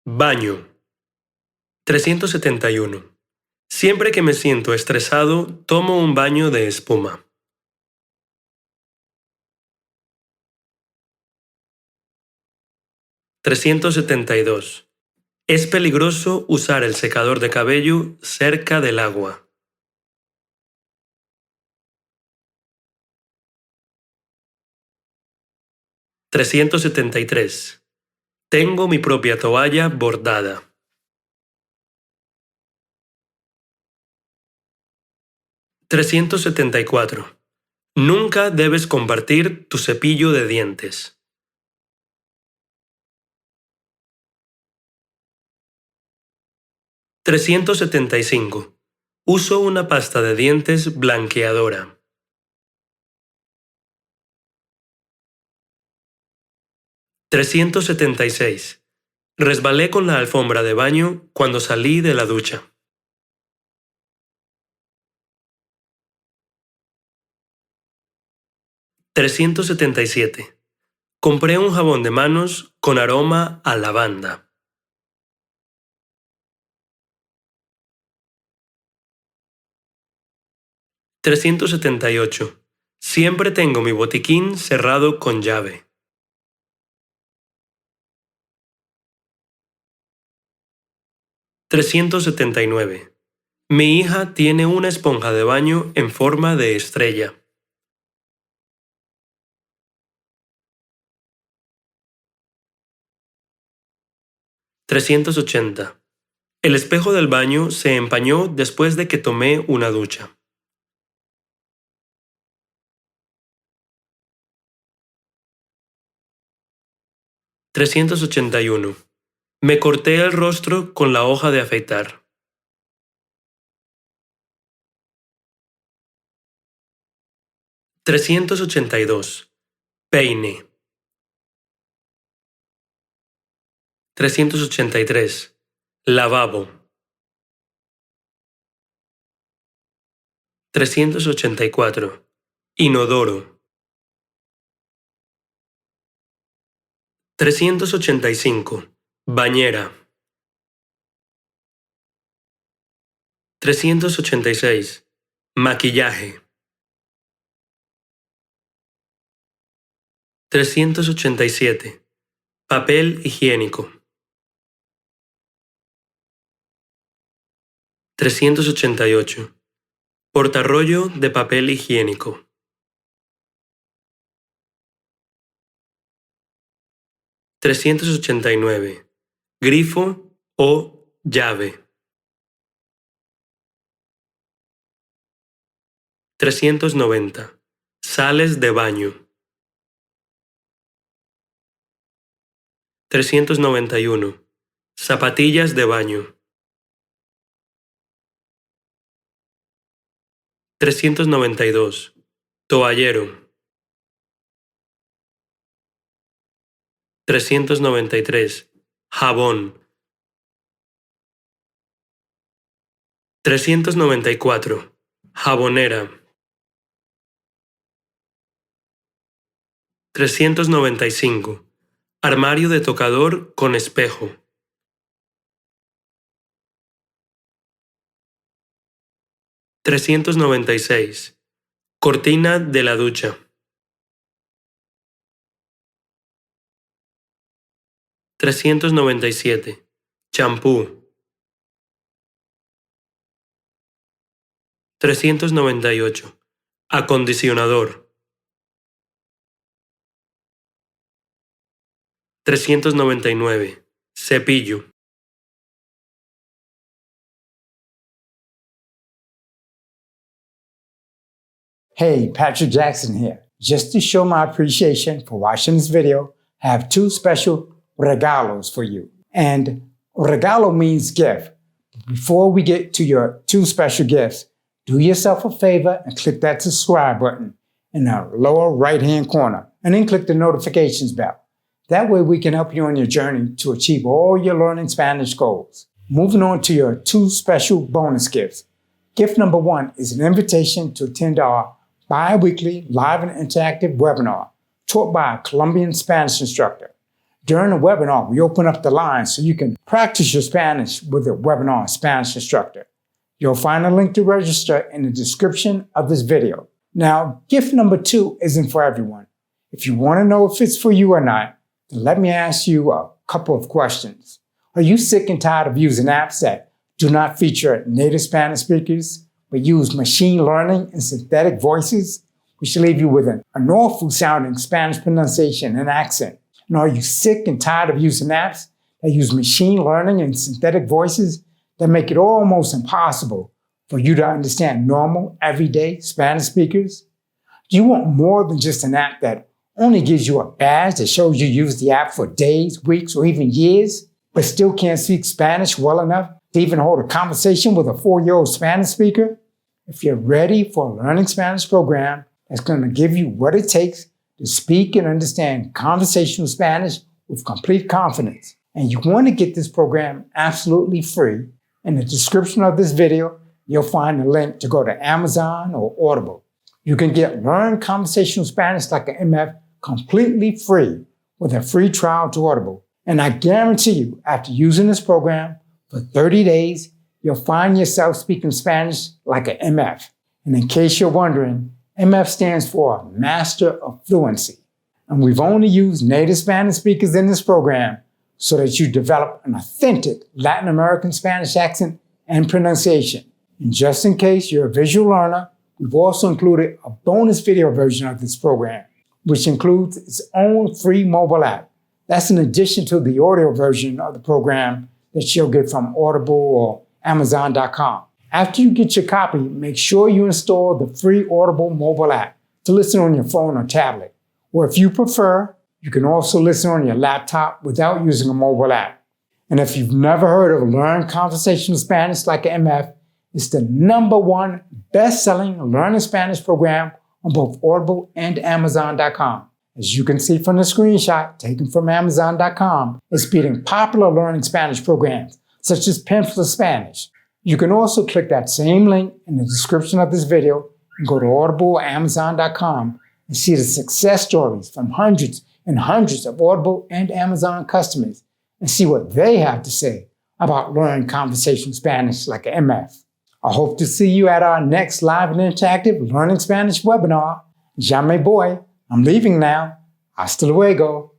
Baño. 371. Siempre que me siento estresado, tomo un baño de espuma. 372. Es peligroso usar el secador de cabello cerca del agua. 373. Tengo mi propia toalla bordada. 374. Nunca debes compartir tu cepillo de dientes. 375. Uso una pasta de dientes blanqueadora. 376. Resbalé con la alfombra de baño cuando salí de la ducha. 377. Compré un jabón de manos con aroma a lavanda. 378. Siempre tengo mi botiquín cerrado con llave. 379. Mi hija tiene una esponja de baño en forma de estrella. 380. El espejo del baño se empañó después de que tomé una ducha. 381. Me corté el rostro con la hoja de afeitar. 382. Peine. 383. Lavabo. 384. Inodoro. 385. Bañera. 386. Maquillaje. 387. Papel higiénico. 388. Portarrollo de papel higiénico. 389. Grifo o llave. 390. Sales de baño. 391. Zapatillas de baño. 392. Toallero. 393. Jabón. 394. Jabonera. 395. Armario de tocador con espejo. 396. Cortina de la ducha. 397. Champú. 398. Acondicionador. 399. Cepillo. Hey, Patrick Jackson here. Just to show my appreciation for watching this video, I have two special regalos for you. And regalo means gift. Before we get to your two special gifts, do yourself a favor and click that subscribe button in the lower right-hand corner, and then click the notifications bell. That way we can help you on your journey to achieve all your learning Spanish goals. Moving on to your two special bonus gifts. Gift number one is an invitation to attend our bi-weekly live and interactive webinar taught by a Colombian Spanish instructor. During the webinar, we open up the line so you can practice your Spanish with a webinar Spanish instructor. You'll find a link to register in the description of this video. Now, gift number 2 isn't for everyone. If you want to know if it's for you or not, then let me ask you a couple of questions. Are you sick and tired of using apps that do not feature native Spanish speakers, but use machine learning and synthetic voices, which leave you with an awful sounding Spanish pronunciation and accent? And are you sick and tired of using apps that use machine learning and synthetic voices that make it almost impossible for you to understand normal, everyday Spanish speakers? Do you want more than just an app that only gives you a badge that shows you use the app for days, weeks, or even years, but still can't speak Spanish well enough to even hold a conversation with a 4-year-old Spanish speaker? If you're ready for a learning Spanish program that's going to give you what it takes to speak and understand conversational Spanish with complete confidence, and you want to get this program absolutely free, in the description of this video, you'll find a link to go to Amazon or Audible. You can get Learn Conversational Spanish Like an MF completely free with a free trial to Audible. And I guarantee you, after using this program for 30 days, you'll find yourself speaking Spanish like an MF. And in case you're wondering, MF stands for Master of Fluency. And we've only used native Spanish speakers in this program so that you develop an authentic Latin American Spanish accent and pronunciation. And just in case you're a visual learner, we've also included a bonus video version of this program, which includes its own free mobile app. That's in addition to the audio version of the program that you'll get from Audible or Amazon.com. After you get your copy, make sure you install the free Audible mobile app to listen on your phone or tablet. Or if you prefer, you can also listen on your laptop without using a mobile app. And if you've never heard of Learn Conversational Spanish Like an MF, it's the #1 best-selling learning Spanish program on both Audible and Amazon.com. As you can see from the screenshot taken from Amazon.com, it's beating popular learning Spanish programs such as Pencil Spanish. You can also click that same link in the description of this video and go to Audible or Amazon.com and see the success stories from hundreds and hundreds of Audible and Amazon customers and see what they have to say about learning conversational Spanish like an MF. I hope to see you at our next live and interactive Learning Spanish webinar. Ya me voy. I'm leaving now. Hasta luego.